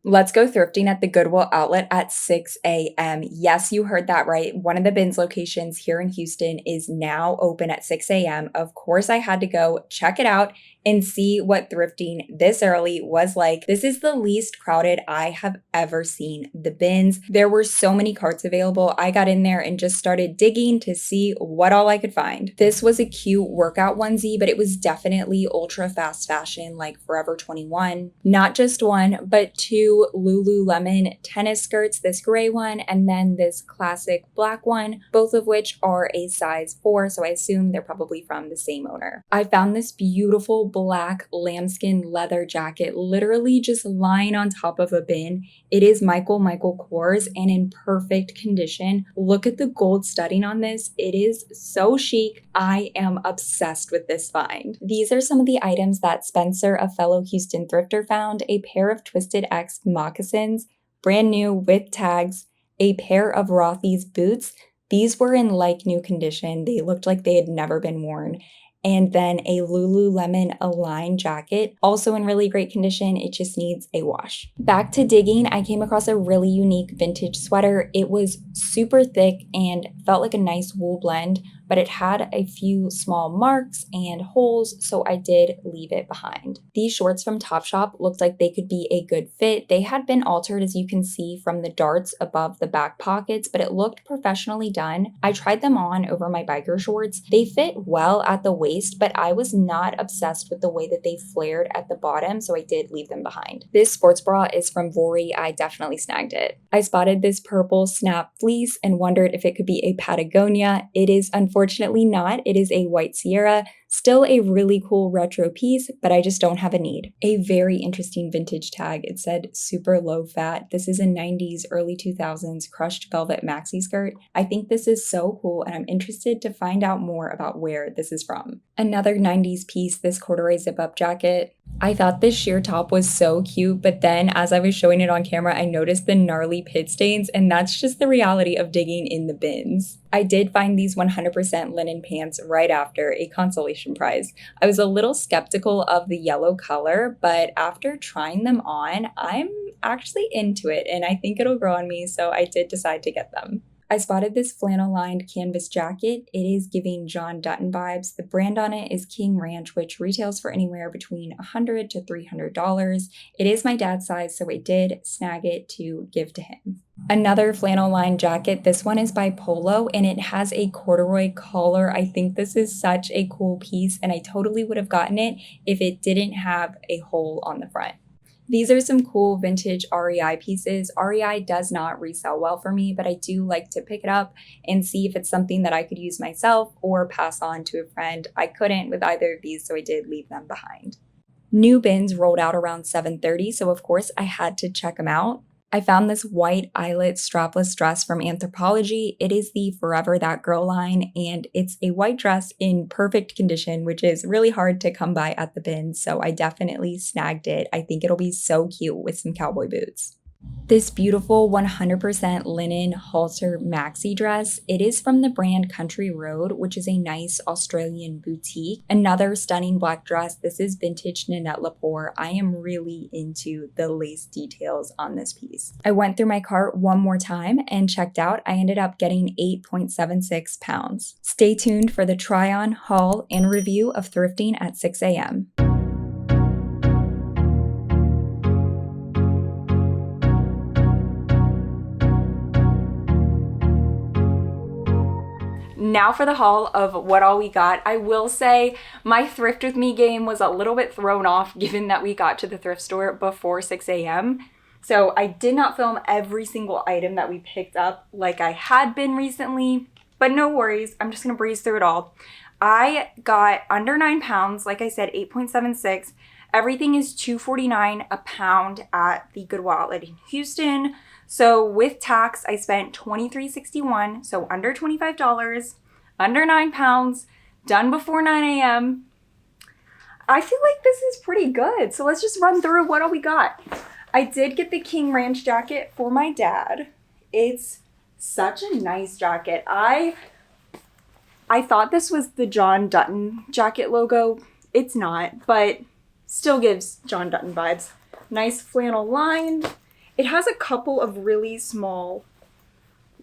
Let's go thrifting at the Goodwill outlet at 6 a.m. Yes, you heard that right. One of the bins locations here in Houston is now open at 6 a.m. Of course, I had to go check it out and see what thrifting this early was like. This is the least crowded I have ever seen the bins. There were so many carts available. I got in there and just started digging to see what all I could find. This was a cute workout onesie, but it was definitely ultra fast fashion like Forever 21. Not just one, but two Lululemon tennis skirts, this gray one and then this classic black one, both of which are a size 4, so I assume they're probably from the same owner. I found this beautiful black lambskin leather jacket literally just lying on top of a bin. It is Michael Kors and in perfect condition. Look at the gold studding on this. It is so chic. I am obsessed with this find. These are some of the items that Spencer, a fellow Houston thrifter, found: a pair of Twisted X moccasins, brand new with tags, a pair of Rothy's boots. These were in like new condition. They looked like they had never been worn. And then a Lululemon Align jacket, also in really great condition. It just needs a wash. Back to digging, I came across a really unique vintage sweater. It was super thick and felt like a nice wool blend, but it had a few small marks and holes, so I did leave it behind. These shorts from Topshop looked like they could be a good fit. They had been altered, as you can see, from the darts above the back pockets, but it looked professionally done. I tried them on over my biker shorts. They fit well at the waist, but I was not obsessed with the way that they flared at the bottom, so I did leave them behind. This sports bra is from Vori. I definitely snagged it. I spotted this purple snap fleece and wondered if it could be a Patagonia. It is unfortunately not. It is a white Sierra. Still a really cool retro piece, but I just don't have a need. A very interesting vintage tag. It said super low fat. This is a 90s, early 2000s crushed velvet maxi skirt. I think this is so cool and I'm interested to find out more about where this is from. Another 90s piece, this corduroy zip-up jacket. I thought this sheer top was so cute, but then as I was showing it on camera, I noticed the gnarly pit stains, and that's just the reality of digging in the bins. I did find these 100% linen pants right after, a consolation prize. I was a little skeptical of the yellow color, but after trying them on, I'm actually into it, and I think it'll grow on me, so I did decide to get them. I spotted this flannel-lined canvas jacket. It is giving John Dutton vibes. The brand on it is King Ranch, which retails for anywhere between $100 to $300. It is my dad's size, so I did snag it to give to him. Another flannel-lined jacket. This one is by Polo, and it has a corduroy collar. I think this is such a cool piece, and I totally would have gotten it if it didn't have a hole on the front. These are some cool vintage REI pieces. REI does not resell well for me, but I do like to pick it up and see if it's something that I could use myself or pass on to a friend. I couldn't with either of these, so I did leave them behind. New bins rolled out around 7:30, so of course I had to check them out. I found this white eyelet strapless dress from Anthropologie. It is the Forever That Girl line, and it's a white dress in perfect condition, which is really hard to come by at the bin, so I definitely snagged it. I think it'll be so cute with some cowboy boots. This beautiful 100% linen halter maxi dress, it is from the brand Country Road, which is a nice Australian boutique. Another stunning black dress. This is vintage Nanette Lepore. I am really into the lace details on this piece. I went through my cart one more time and checked out. I ended up getting 8.76 pounds. Stay tuned for the try-on, haul, and review of thrifting at 6 a.m. Now for the haul of what all we got. I will say my thrift with me game was a little bit thrown off given that we got to the thrift store before 6 a.m. So I did not film every single item that we picked up like I had been recently, but no worries. I'm just gonna breeze through it all. I got under 9 pounds, like I said, 8.76. Everything is $2.49 a pound at the Goodwill outlet in Houston. So with tax, I spent $23.61, so under $25, under 9 pounds, done before 9 a.m. I feel like this is pretty good. So let's just run through what all we got. I did get the King Ranch jacket for my dad. It's such a nice jacket. I thought this was the John Dutton jacket logo. It's not, but still gives John Dutton vibes. Nice flannel lined. It has a couple of really small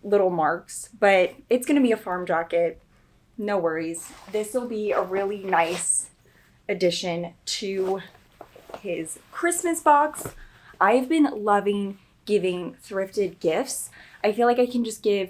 little marks, but it's going to be a farm jacket. No worries. This will be a really nice addition to his Christmas box. I've been loving giving thrifted gifts. I feel like I can just give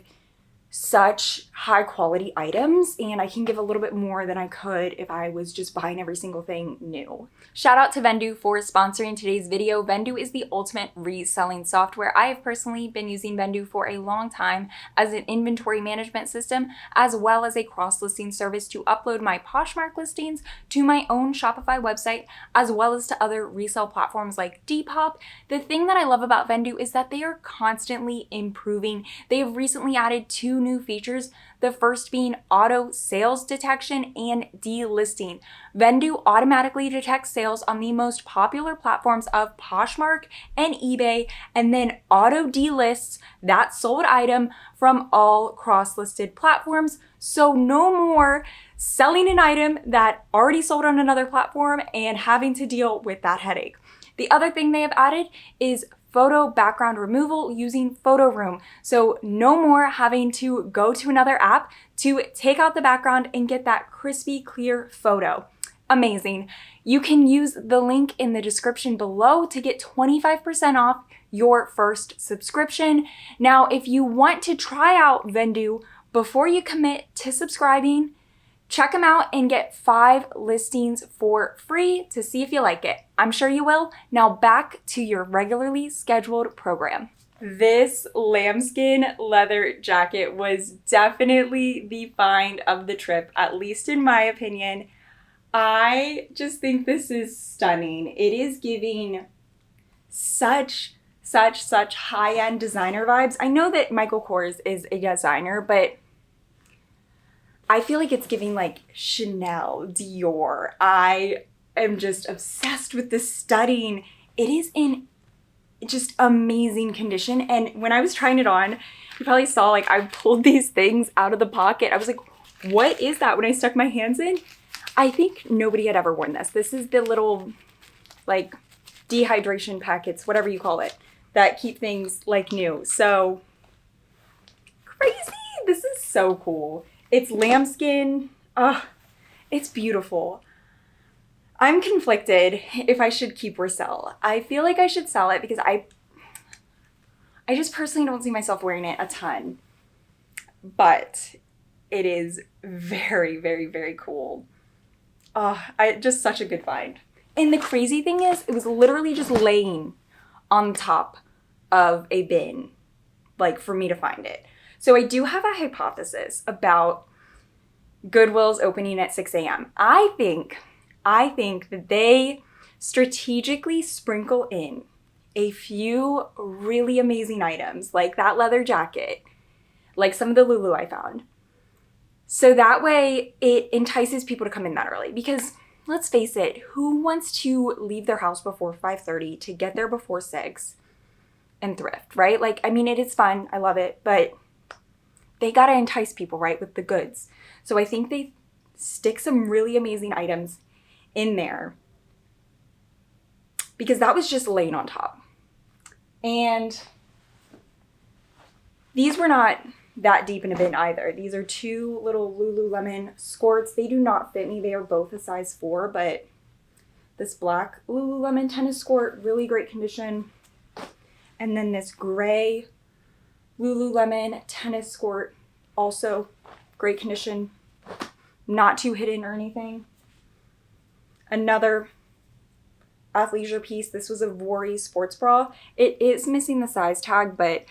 such high quality items, and I can give a little bit more than I could if I was just buying every single thing new. Shout out to Vendoo for sponsoring today's video. Vendoo is the ultimate reselling software. I have personally been using Vendoo for a long time as an inventory management system, as well as a cross-listing service to upload my Poshmark listings to my own Shopify website, as well as to other resale platforms like Depop. The thing that I love about Vendoo is that they are constantly improving. They have recently added 2 new features, the first being auto sales detection and delisting. Vendoo automatically detects sales on the most popular platforms of Poshmark and eBay, and then auto delists that sold item from all cross-listed platforms. So no more selling an item that already sold on another platform and having to deal with that headache. The other thing they have added is photo background removal using Photo Room. So no more having to go to another app to take out the background and get that crispy, clear photo. Amazing. You can use the link in the description below to get 25% off your first subscription. Now, if you want to try out Vendoo before you commit to subscribing, check them out and get 5 listings for free to see if you like it. I'm sure you will. Now back to your regularly scheduled program. This lambskin leather jacket was definitely the find of the trip, at least in my opinion. I just think this is stunning. It is giving such high-end designer vibes. I know that Michael Kors is a designer, but I feel like it's giving like Chanel, Dior. I am just obsessed with the studding. It is in just amazing condition. And when I was trying it on, you probably saw like I pulled these things out of the pocket. I was like, what is that? When I stuck my hands in, I think nobody had ever worn this. This is the little like dehydration packets, whatever you call it, that keep things like new. So crazy. This is so cool. It's lambskin. It's beautiful. I'm conflicted if I should keep or sell. I feel like I should sell it because I just personally don't see myself wearing it a ton. But it is very, very, very cool. Just such a good find. And the crazy thing is, it was literally just laying on top of a bin, like for me to find it. So I do have a hypothesis about Goodwill's opening at 6 a.m. I think that they strategically sprinkle in a few really amazing items, like that leather jacket, like some of the Lulu I found. So that way it entices people to come in that early, because let's face it, who wants to leave their house before 5:30 to get there before 6 and thrift, right? Like, I mean, it is fun. I love it, but they got to entice people, right, with the goods. So I think they stick some really amazing items in there because that was just laying on top. And these were not that deep in a bin either. These are 2 little Lululemon skirts. They do not fit me. They are both a size 4, but this black Lululemon tennis skirt, really great condition. And then this gray Lululemon tennis skirt, also great condition, not too hidden or anything. Another athleisure piece. This was a Vori sports bra. It is missing the size tag, but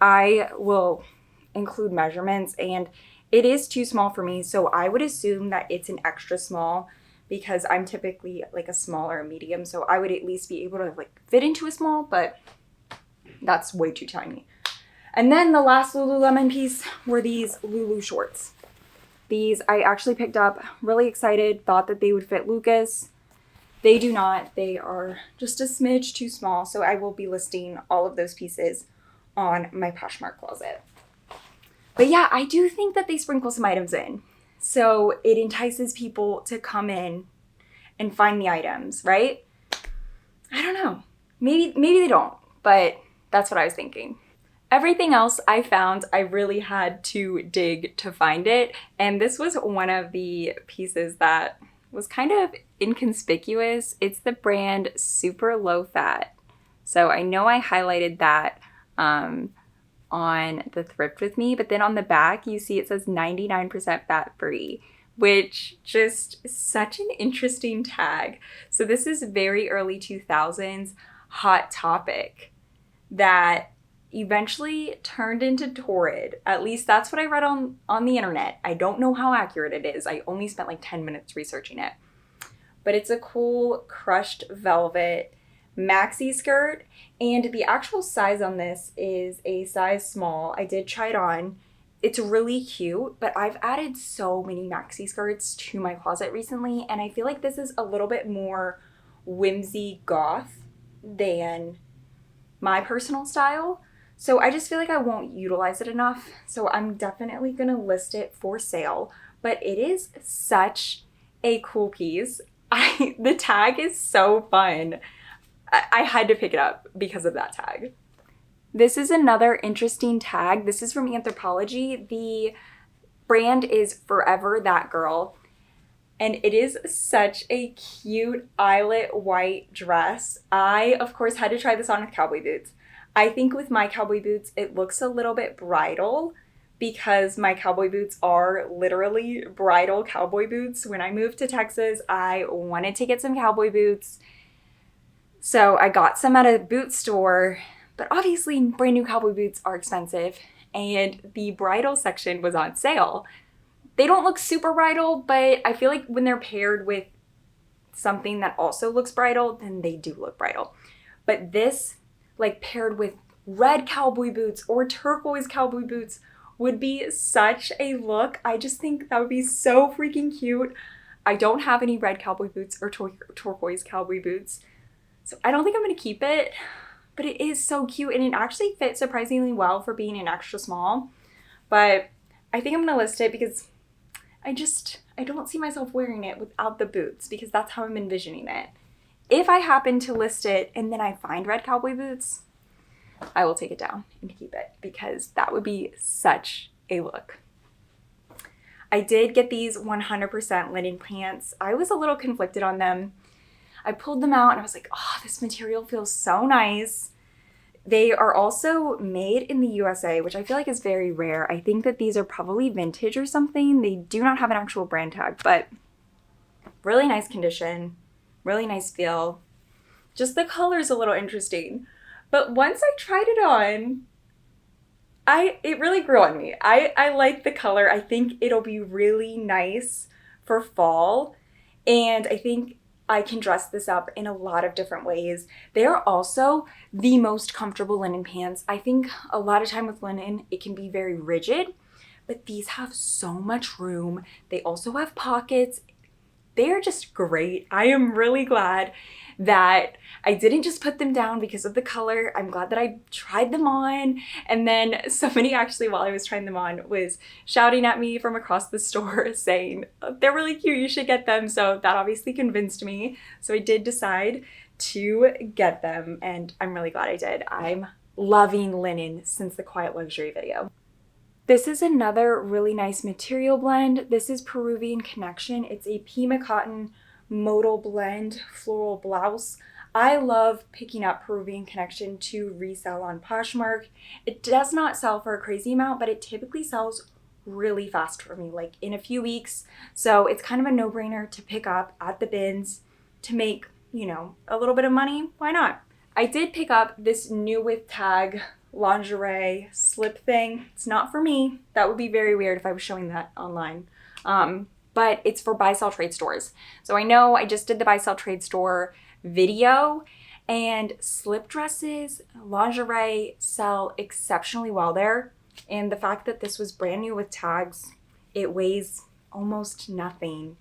I will include measurements, and it is too small for me, so I would assume that it's an extra small because I'm typically like a small or a medium, so I would at least be able to like fit into a small, but that's way too tiny. And then the last Lululemon piece were these Lulu shorts. These I actually picked up, really excited, thought that they would fit Lucas. They do not. They are just a smidge too small, so I will be listing all of those pieces on my Poshmark closet. But yeah, I do think that they sprinkle some items in. So it entices people to come in and find the items, right? I don't know. Maybe they don't, but That's what I was thinking. Everything else I found, I really had to dig to find it. And this was one of the pieces that was kind of inconspicuous. It's the brand Super Low Fat. So I know I highlighted that on the Thrift with me, but then on the back, you see it says 99% fat free, which just is such an interesting tag. So this is very early 2000s hot topic that eventually turned into Torrid. At least that's what I read on the internet. I don't know how accurate it is. I only spent like 10 minutes researching it. But it's a cool crushed velvet maxi skirt, and the actual size on this is a size small. I did try it on. It's really cute, but I've added so many maxi skirts to my closet recently, and I feel like this is a little bit more whimsy goth than my personal style. So I just feel like I won't utilize it enough. So I'm definitely gonna list it for sale, but it is such a cool piece. The tag is so fun. I had to pick it up because of that tag. This is another interesting tag. This is from Anthropologie. The brand is Forever That Girl. And it is such a cute eyelet white dress. I, of course, had to try this on with cowboy boots. I think with my cowboy boots, it looks a little bit bridal because my cowboy boots are literally bridal cowboy boots. When I moved to Texas, I wanted to get some cowboy boots. So I got some at a boot store, but obviously brand new cowboy boots are expensive, and the bridal section was on sale. They don't look super bridal, but I feel like when they're paired with something that also looks bridal, then they do look bridal. But this, like paired with red cowboy boots or turquoise cowboy boots, would be such a look. I just think that would be so freaking cute. I don't have any red cowboy boots or turquoise cowboy boots, so I don't think I'm gonna keep it, but it is so cute, and it actually fits surprisingly well for being an extra small. But I think I'm gonna list it because I don't see myself wearing it without the boots, because that's how I'm envisioning it. If I happen to list it and then I find red cowboy boots, I will take it down and keep it, because that would be such a look. I did get these 100% linen pants. I was a little conflicted on them. I pulled them out and I was like, oh, this material feels so nice. They are also made in the USA, which I feel like is very rare. I think that these are probably vintage or something. They do not have an actual brand tag, but really nice condition, really nice feel. Just the color's a little interesting. But once I tried it on, it really grew on me. I like the color. I think it'll be really nice for fall. And I think I can dress this up in a lot of different ways. They are also the most comfortable linen pants. I think a lot of time with linen, it can be very rigid, but these have so much room. They also have pockets. They are just great. I am really glad that I didn't just put them down because of the color. I'm glad that I tried them on. And then somebody actually, while I was trying them on, was shouting at me from across the store saying, they're really cute, you should get them. So that obviously convinced me. So I did decide to get them, and I'm really glad I did. I'm loving linen since the Quiet Luxury video. This is another really nice material blend. This is Peruvian Connection. It's a Pima cotton modal blend floral blouse. I love picking up Peruvian Connection to resell on Poshmark. It does not sell for a crazy amount, but it typically sells really fast for me, like in a few weeks. So it's kind of a no-brainer to pick up at the bins to make, a little bit of money. Why not? I did pick up this new with tag lingerie slip thing. It's not for me. That would be very weird if I was showing that online. But it's for buy-sell trade stores. So I know I just did the buy-sell trade store video, and slip dresses, lingerie sell exceptionally well there. And the fact that this was brand new with tags, it weighs almost nothing.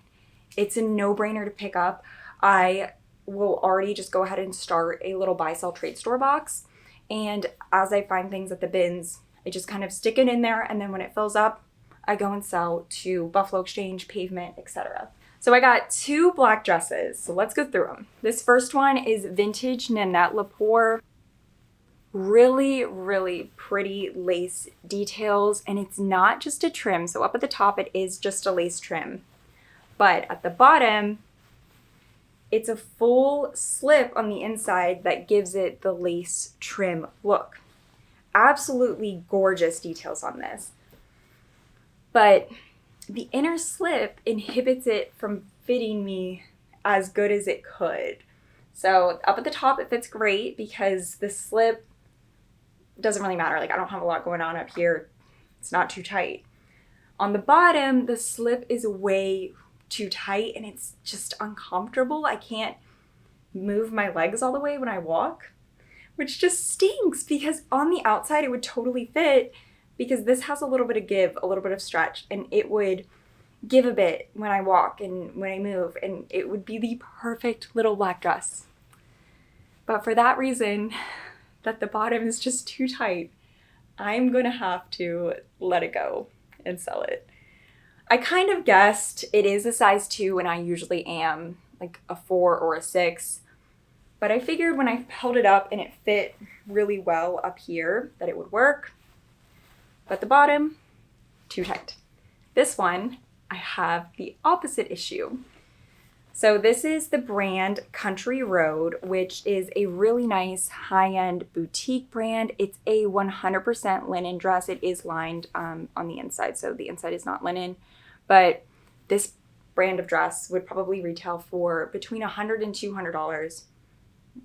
It's a no-brainer to pick up. I will already just go ahead and start a little buy-sell trade store box. And as I find things at the bins, I just kind of stick it in there, and then when it fills up, I go and sell to Buffalo Exchange, Pavement, etc. So I got two black dresses, so let's go through them. This first one is vintage Nanette Lepore. Really, really pretty lace details, and it's not just a trim. So up at the top, it is just a lace trim. But at the bottom, it's a full slip on the inside that gives it the lace trim look. Absolutely gorgeous details on this. But the inner slip inhibits it from fitting me as good as it could. So up at the top, it fits great because the slip doesn't really matter. Like, I don't have a lot going on up here. It's not too tight. On the bottom, the slip is way too tight and it's just uncomfortable. I can't move my legs all the way when I walk, which just stinks because on the outside it would totally fit because this has a little bit of give, a little bit of stretch, and it would give a bit when I walk and when I move, and it would be the perfect little black dress. But for that reason, that the bottom is just too tight, I'm gonna have to let it go and sell it. I kind of guessed it is a size 2 and I usually am like a 4 or a 6, but I figured when I held it up and it fit really well up here that it would work. But the bottom, too tight. This one, I have the opposite issue. So this is the brand Country Road, which is a really nice high-end boutique brand. It's a 100% linen dress. It is lined on the inside, so the inside is not linen. But this brand of dress would probably retail for between $100 and $200.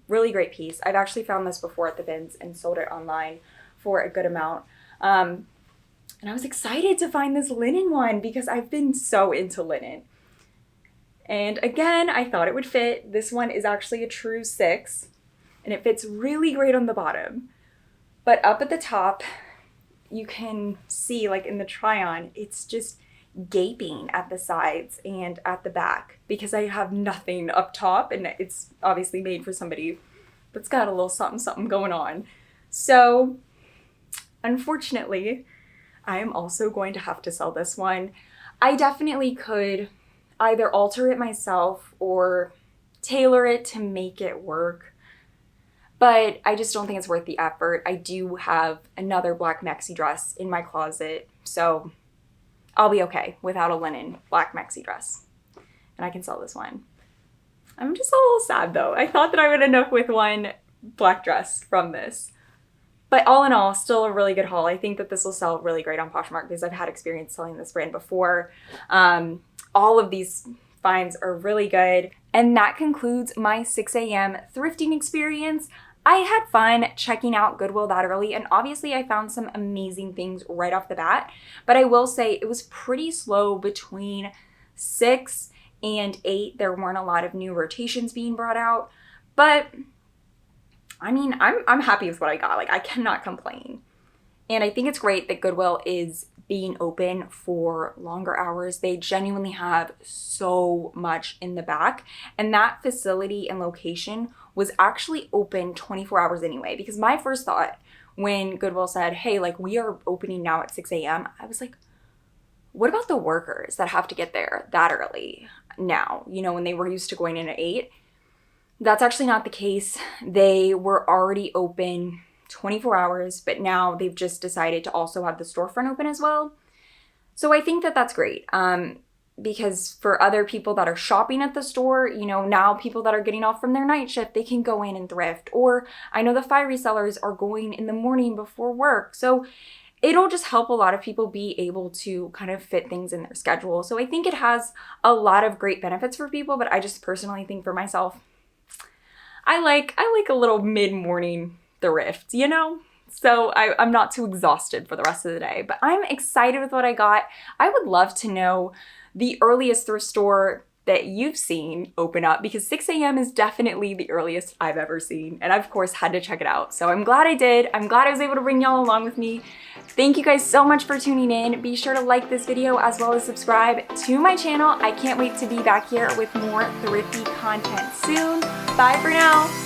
Really great piece. I've actually found this before at the bins and sold it online for a good amount. And I was excited to find this linen one because I've been so into linen. And again, I thought it would fit. This one is actually a true 6, and it fits really great on the bottom. But up at the top, you can see, like in the try-on, it's just gaping at the sides and at the back because I have nothing up top, and it's obviously made for somebody that's got a little something something going on. So unfortunately, I am also going to have to sell this one. I definitely could either alter it myself or tailor it to make it work, but I just don't think it's worth the effort. I do have another black maxi dress in my closet, so I'll be okay without a linen black maxi dress, and I can sell this one. I'm just a little sad though. I thought that I would end up with one black dress from this. But all in all, still a really good haul. I think that this will sell really great on Poshmark because I've had experience selling this brand before. All of these finds are really good. And that concludes my 6 a.m. thrifting experience. I had fun checking out Goodwill that early, and obviously I found some amazing things right off the bat. But I will say it was pretty slow between 6 and 8. There weren't a lot of new rotations being brought out. But I mean, I'm happy with what I got. Like, I cannot complain. And I think it's great that Goodwill is being open for longer hours. They genuinely have so much in the back. And that facility and location was actually open 24 hours anyway. Because my first thought when Goodwill said, hey, like, we are opening now at 6 a.m., I was like, what about the workers that have to get there that early now? You know, when they were used to going in at 8. That's actually not the case. They were already open 24 hours, but now they've just decided to also have the storefront open as well. So I think that that's great because for other people that are shopping at the store, you know, now people that are getting off from their night shift, they can go in and thrift. Or I know the fire resellers are going in the morning before work. So it'll just help a lot of people be able to kind of fit things in their schedule. So I think it has a lot of great benefits for people, but I just personally think for myself, I like a little mid-morning thrift, you know? So I'm not too exhausted for the rest of the day, but I'm excited with what I got. I would love to know the earliest thrift store that you've seen open up because 6 a.m. is definitely the earliest I've ever seen. And I, of course, had to check it out. So I'm glad I did. I'm glad I was able to bring y'all along with me. Thank you guys so much for tuning in. Be sure to like this video as well as subscribe to my channel. I can't wait to be back here with more thrifty content soon. Bye for now.